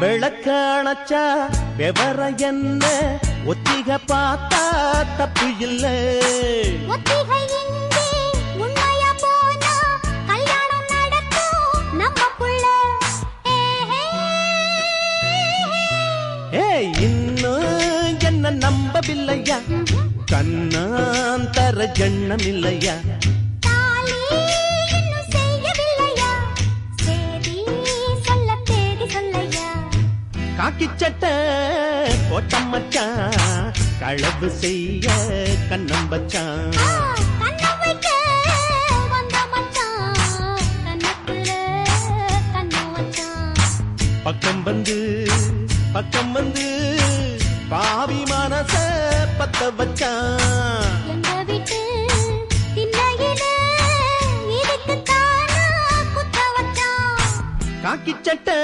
விளக்காணச்சா விவர என்ன ஒத்திக பார்த்தா தப்பு இல்லை. இன்னும் என்ன நம்பவில்லையா கண்ணாந்தர ஜண்ணம் இல்லையா காக்கி சட்டை போட்டம் மச்சான் களவு செய்ய கண்ணம் வச்சான். பக்கம் வந்து பாவி மனச பத்த வச்சான். காக்கி சட்டை